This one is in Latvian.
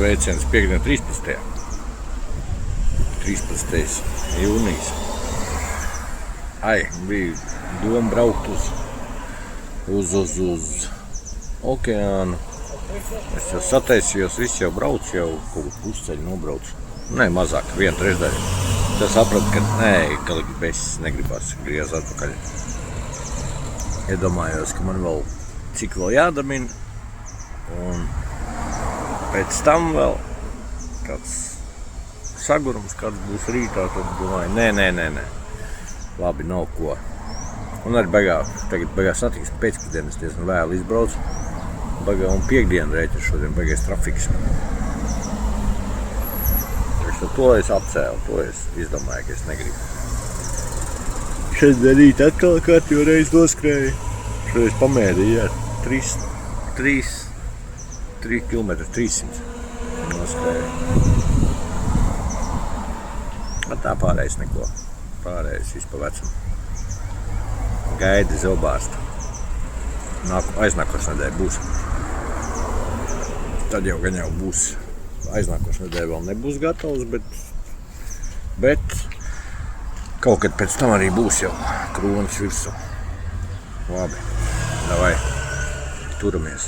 sveiciens piekdien 13. Jūnijas. Bija doma braukt uz okeānu. Es jau sataisījos, viss jau brauc, jau kaut kur pusceļu nobrauc. Nē, mazāk, 1/3. Tas sapratu, ka bez negribas griez atpakaļ. Iedomājos, ka man cik vēl jādamina. Un pēc tam vēl kāds sagurums, kāds būs rītā, tad domāju, nē. Labi, nav ko. Un arī tagad satiksme pēcpusdienas diezgan vēl izbraucu. Un piekdienu rēķinu šodien baigais trafiks. To es apcēlu, to es izdomāju, ka es negribu. Šodien rīt atkal kārtīgi reiz noskrēju. Šodien pamērīju, 3 km 300 noskrēju. Tā pārējais neko. Pārējais viss pa vecumu. Gaidi zilbārstu. Aiznākošais nedēļa būs. Tad jau gan jau būs. Aiznākošais nedēļa vēl nebūs gatavs, bet kaut kad pēc tam arī būs jau kronas virsū. Labi, davai, turamies.